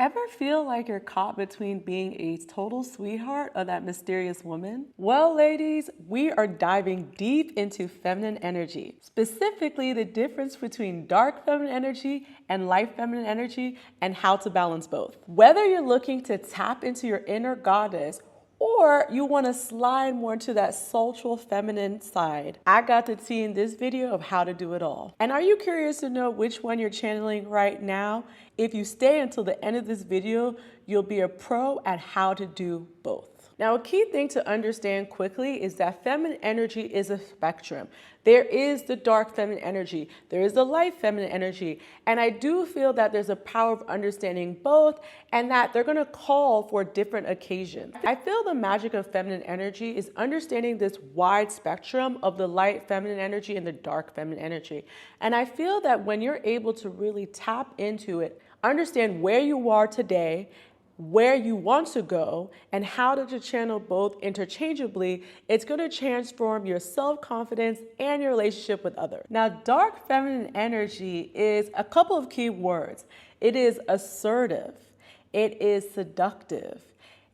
Ever feel like you're caught between being a total sweetheart or that mysterious woman? Well, ladies, we are diving deep into feminine energy, specifically the difference between dark feminine energy and light feminine energy and how to balance both. Whether you're looking to tap into your inner goddess or you want to slide more into that soulful feminine side, I got the tea in this video of how to do it all. And are you curious to know which one you're channeling right now? If you stay until the end of this video, you'll be a pro at how to do both. Now, a key thing to understand quickly is that feminine energy is a spectrum. There is the dark feminine energy, there is the light feminine energy, and I do feel that there's a power of understanding both and that they're gonna call for different occasions. I feel the magic of feminine energy is understanding this wide spectrum of the light feminine energy and the dark feminine energy. And I feel that when you're able to really tap into it, understand where you are today, where you want to go, and how to channel both interchangeably, it's going to transform your self-confidence and your relationship with others. Now, dark feminine energy is a couple of key words. It is assertive, it is seductive,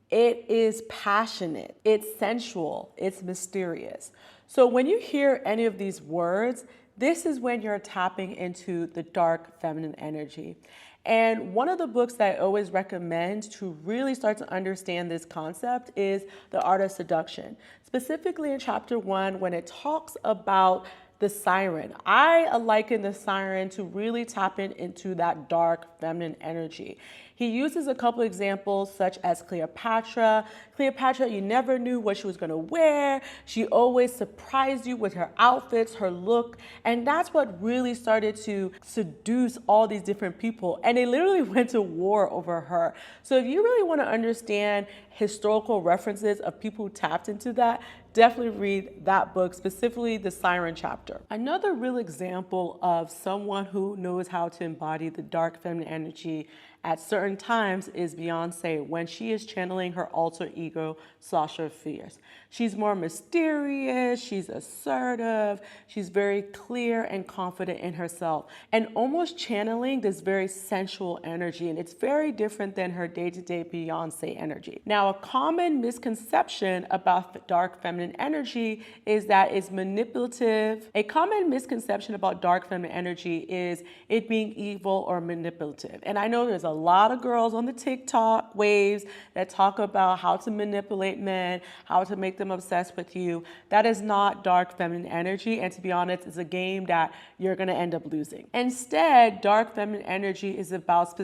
it is passionate, it's sensual, it's mysterious. So when you hear any of these words, this is when you're tapping into the dark feminine energy. And one of the books that I always recommend to really start to understand this concept is The Art of Seduction, specifically in chapter 1 when it talks about the siren. I liken the siren to really tap into that dark feminine energy. He uses a couple examples such as Cleopatra. Cleopatra, you never knew what she was gonna wear. She always surprised you with her outfits, her look, and that's what really started to seduce all these different people. And they literally went to war over her. So if you really wanna understand historical references of people who tapped into that, definitely read that book, specifically the Siren chapter. Another real example of someone who knows how to embody the dark feminine energy at certain times is Beyonce when she is channeling her alter ego, Sasha Fierce. She's more mysterious, she's assertive, she's very clear and confident in herself, and almost channeling this very sensual energy, and it's very different than her day-to-day Beyonce energy. Now, a common misconception about dark feminine energy is that it's manipulative. A common misconception about dark feminine energy is it being evil or manipulative. And I know there's a lot of girls on the TikTok waves that talk about how to manipulate men, how to make them obsessed with you. That is not dark feminine energy, and to be honest, it's a game that you're gonna end up losing. Instead, dark feminine energy is about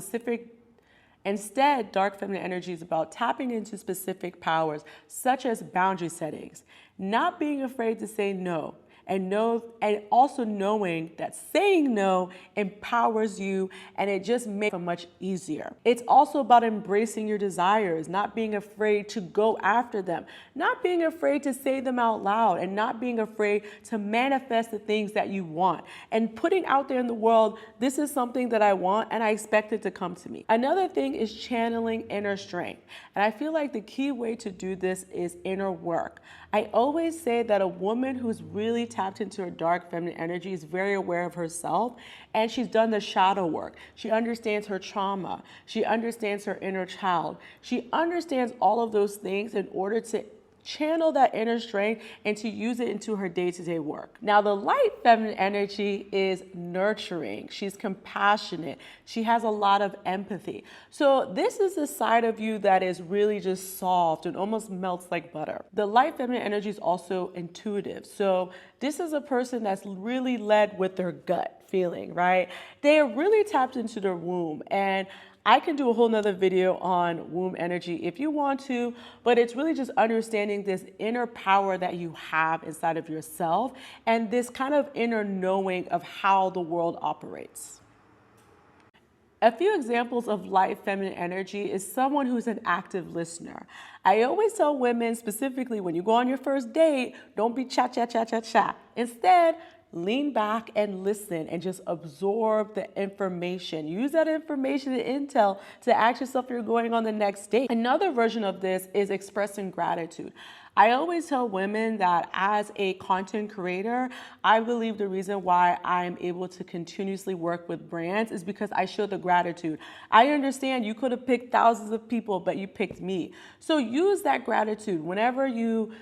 dark feminine energy is about tapping into specific powers, such as boundary settings, not being afraid to say no, and also knowing that saying no empowers you and it just makes it much easier. It's also about embracing your desires, not being afraid to go after them, not being afraid to say them out loud, and not being afraid to manifest the things that you want, and putting out there in the world, this is something that I want and I expect it to come to me. Another thing is channeling inner strength. And I feel like the key way to do this is inner work. I always say that a woman who's really tapped into her dark feminine energy is very aware of herself, and she's done the shadow work. She understands her trauma. She understands her inner child. She understands all of those things in order to channel that inner strength and to use it into her day-to-day work. Now, the light feminine energy is nurturing. She's compassionate. She has a lot of empathy. So this is the side of you that is really just soft and almost melts like butter. The light feminine energy is also intuitive. So this is a person that's really led with their gut feeling, right? They are really tapped into their womb, and I can do a whole nother video on womb energy if you want to, but it's really just understanding this inner power that you have inside of yourself and this kind of inner knowing of how the world operates. A few examples of light feminine energy is someone who's an active listener. I always tell women, specifically when you go on your first date, don't be cha cha cha cha cha. Instead, lean back and listen and just absorb the information. Use that information and intel to ask yourself if you're going on the next date. Another version of this is expressing gratitude. I always tell women that as a content creator, I believe the reason why I'm able to continuously work with brands is because I show the gratitude. I understand you could have picked thousands of people, but you picked me. So use that gratitude whenever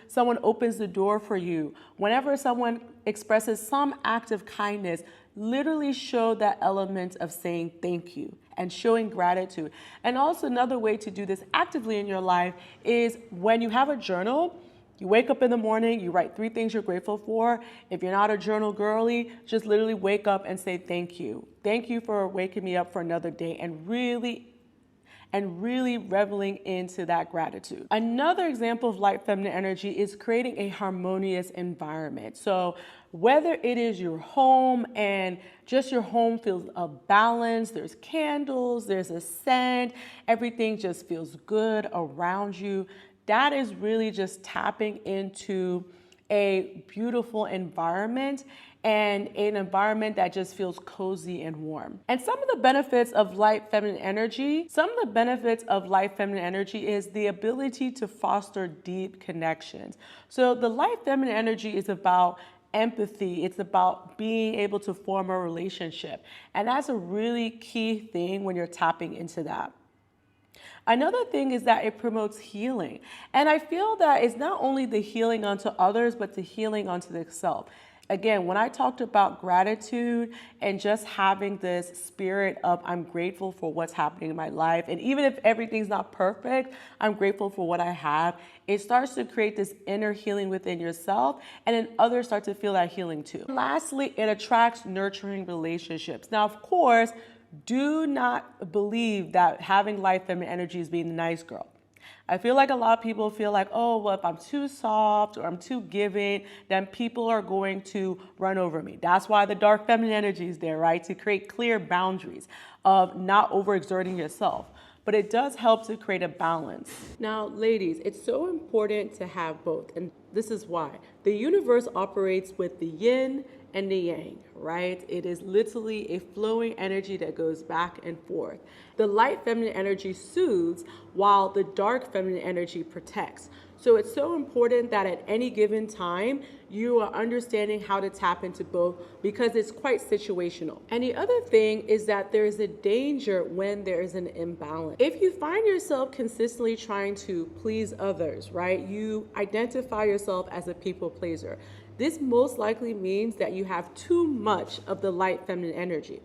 someone opens the door for you, whenever someone expresses some act of kindness. Literally show that element of saying thank you and showing gratitude. And also another way to do this actively in your life is when you have a journal, you wake up in the morning, you write 3 things you're grateful for. If you're not a journal girly, just literally wake up and say thank you. Thank you for waking me up for another day, and really reveling into that gratitude. Another example of light feminine energy is creating a harmonious environment. So whether it is your home and just your home feels a balance, there's candles, there's a scent, everything just feels good around you. That is really just tapping into a beautiful environment, and an environment that just feels cozy and warm. And some of the benefits of light feminine energy is the ability to foster deep connections. So the light feminine energy is about empathy. It's about being able to form a relationship. And that's a really key thing when you're tapping into that. Another thing is that it promotes healing. And I feel that it's not only the healing onto others, but the healing onto the self. Again, when I talked about gratitude and just having this spirit of I'm grateful for what's happening in my life, and even if everything's not perfect, I'm grateful for what I have, it starts to create this inner healing within yourself, and then others start to feel that healing too. Lastly, it attracts nurturing relationships. Now, of course, do not believe that having light feminine energy is being the nice girl. I feel like a lot of people feel like, oh, well, if I'm too soft or I'm too giving, then people are going to run over me. That's why the dark feminine energy is there, right? To create clear boundaries of not overexerting yourself. But it does help to create a balance. Now, ladies, it's so important to have both. And this is why. The universe operates with the yin and the yang, right? It is literally a flowing energy that goes back and forth. The light feminine energy soothes while the dark feminine energy protects. So it's so important that at any given time, you are understanding how to tap into both, because it's quite situational. And the other thing is that there is a danger when there is an imbalance. If you find yourself consistently trying to please others, right? You identify yourself as a people pleaser. This most likely means that you have too much of the light feminine energy.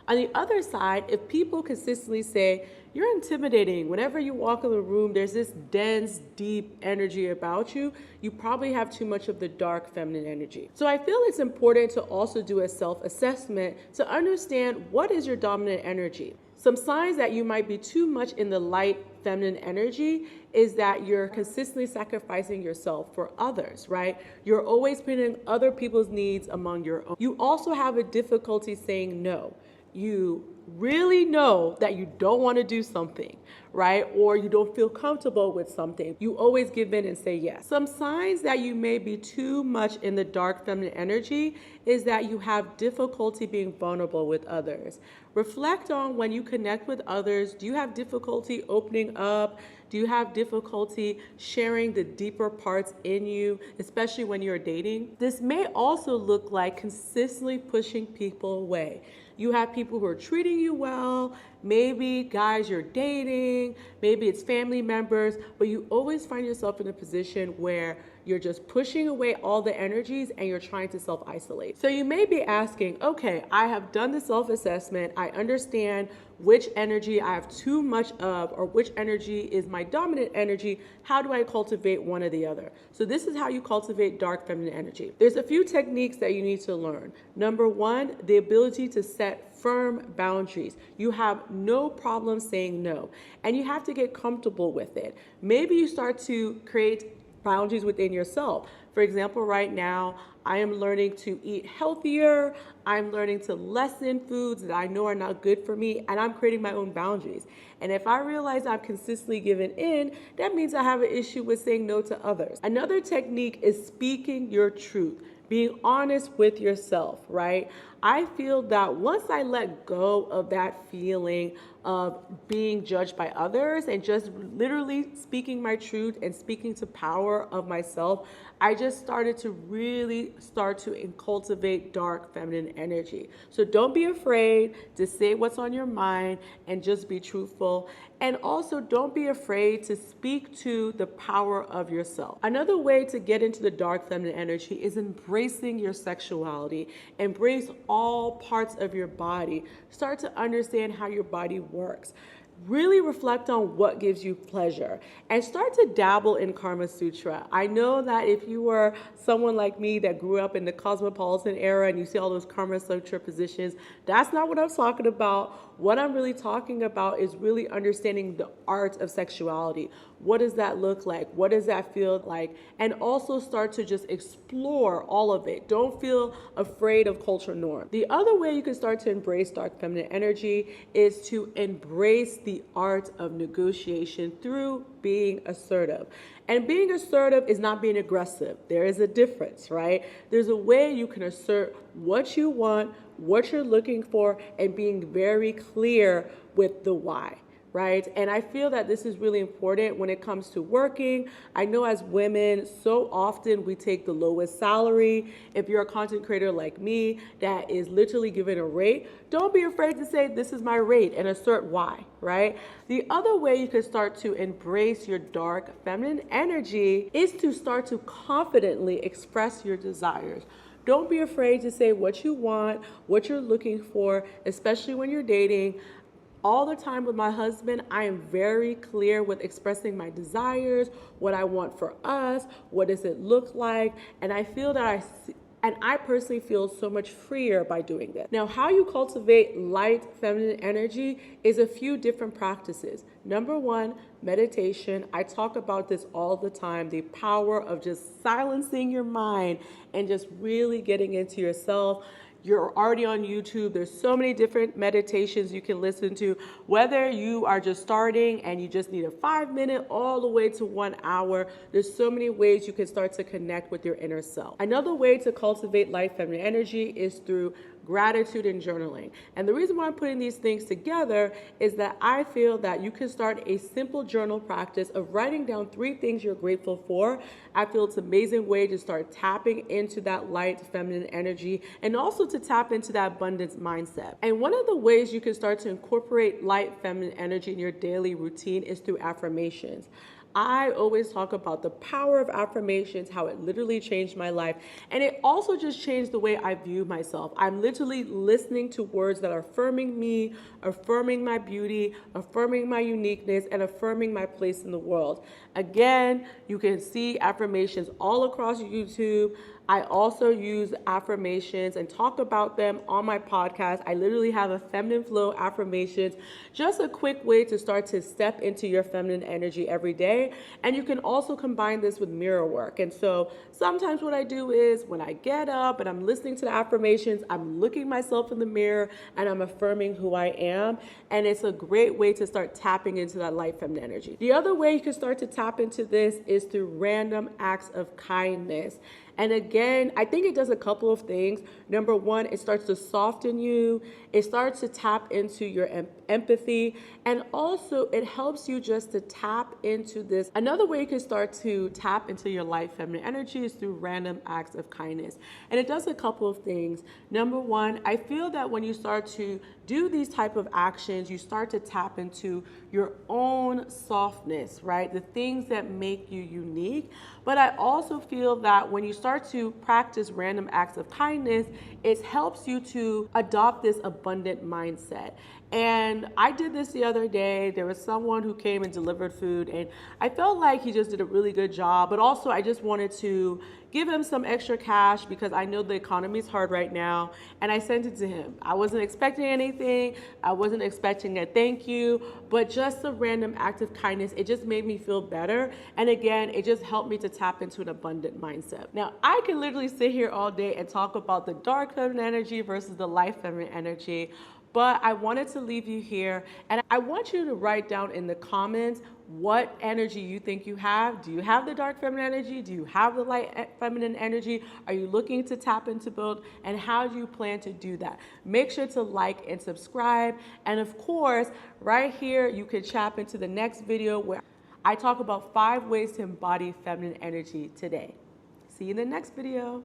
On the other side, if people consistently say, you're intimidating, whenever you walk in the room, there's this dense, deep energy about you, you probably have too much of the dark feminine energy. So I feel it's important to also do a self-assessment to understand what is your dominant energy. Some signs that you might be too much in the light feminine energy is that you're consistently sacrificing yourself for others, right? You're always putting other people's needs among your own. You also have a difficulty saying no. You really know that you don't want to do something, right? Or you don't feel comfortable with something. You always give in and say yes. Some signs that you may be too much in the dark feminine energy is that you have difficulty being vulnerable with others. Reflect on when you connect with others. Do you have difficulty opening up? Do you have difficulty sharing the deeper parts in you, especially when you're dating? This may also look like consistently pushing people away. You have people who are treating you well, maybe guys you're dating, maybe it's family members, but you always find yourself in a position where you're just pushing away all the energies and you're trying to self-isolate. So you may be asking, okay, I have done the self-assessment. I understand which energy I have too much of, or which energy is my dominant energy. How do I cultivate one or the other? So this is how you cultivate dark feminine energy. There's a few techniques that you need to learn. Number one, the ability to set firm boundaries. You have no problem saying no, and you have to get comfortable with it. Maybe you start to create boundaries within yourself. For example, right now, I am learning to eat healthier. I'm learning to lessen foods that I know are not good for me, and I'm creating my own boundaries. And if I realize I'm consistently giving in, that means I have an issue with saying no to others. Another technique is speaking your truth, being honest with yourself, right? I feel that once I let go of that feeling of being judged by others and just literally speaking my truth and speaking to power of myself, I just started to really start to cultivate dark feminine energy. So don't be afraid to say what's on your mind and just be truthful. And also don't be afraid to speak to the power of yourself. Another way to get into the dark feminine energy is embracing your sexuality. Embrace all parts of your body. Start to understand how your body works. Really reflect on what gives you pleasure and start to dabble in Karma Sutra. I know that if you were someone like me that grew up in the cosmopolitan era and you see all those Karma Sutra positions, that's not what I'm talking about. What I'm really talking about is really understanding the art of sexuality. What does that look like? What does that feel like? And also start to just explore all of it. Don't feel afraid of cultural norms. The other way you can start to embrace dark feminine energy is to embrace the art of negotiation through being assertive. And being assertive is not being aggressive. There is a difference, right? There's a way you can assert what you want, what you're looking for, and being very clear with the why. Right? And I feel that this is really important when it comes to working. I know as women, so often we take the lowest salary. If you're a content creator like me that is literally given a rate, don't be afraid to say, this is my rate, and assert why, right? The other way you can start to embrace your dark feminine energy is to start to confidently express your desires. Don't be afraid to say what you want, what you're looking for, especially when you're dating. All the time with my husband, I am very clear with expressing my desires, what I want for us, what does it look like, and I feel that I personally feel so much freer by doing this. Now, how you cultivate light feminine energy is a few different practices. Number one, meditation. I talk about this all the time, the power of just silencing your mind and just really getting into yourself. You're already on YouTube. There's so many different meditations you can listen to, whether you are just starting and you just need a 5 minute all the way to 1 hour. There's so many ways you can start to connect with your inner self. Another way to cultivate light feminine energy is through gratitude and journaling. And the reason why I'm putting these things together is that I feel that you can start a simple journal practice of writing down 3 things you're grateful for. I feel it's an amazing way to start tapping into that light feminine energy and also to tap into that abundance mindset. And one of the ways you can start to incorporate light feminine energy in your daily routine is through affirmations. I always talk about the power of affirmations, how it literally changed my life. And it also just changed the way I view myself. I'm literally listening to words that are affirming me, affirming my beauty, affirming my uniqueness, and affirming my place in the world. Again, you can see affirmations all across YouTube. I also use affirmations and talk about them on my podcast. I literally have a feminine flow affirmations, just a quick way to start to step into your feminine energy every day. And you can also combine this with mirror work. And so sometimes what I do is when I get up and I'm listening to the affirmations, I'm looking myself in the mirror and I'm affirming who I am. And it's a great way to start tapping into that light feminine energy. The other way you can start to tap into this is through random acts of kindness. And again, I think it does a couple of things. Number one, it starts to soften you. It starts to tap into your empathy. And also it helps you just to tap into this. Another way you can start to tap into your light feminine energy is through random acts of kindness. And it does a couple of things. Number one, I feel that when you start to do these type of actions, you start to tap into your own softness, right? The things that make you unique. But I also feel that when you start to practice random acts of kindness, it helps you to adopt this abundant mindset. And I did this the other day. There was someone who came and delivered food, and I felt like he just did a really good job. But also, I just wanted to give him some extra cash because I know the economy is hard right now. And I sent it to him. I wasn't expecting anything. I wasn't expecting a thank you, but just a random act of kindness. It just made me feel better. And again, it just helped me to tap into an abundant mindset. Now, I can literally sit here all day and talk about the dark feminine energy versus the light feminine energy. But I wanted to leave you here, and I want you to write down in the comments what energy you think you have. Do you have the dark feminine energy? Do you have the light feminine energy? Are you looking to tap into both? And how do you plan to do that? Make sure to like and subscribe. And of course, right here, you can tap into the next video where I talk about 5 ways to embody feminine energy today. See you in the next video.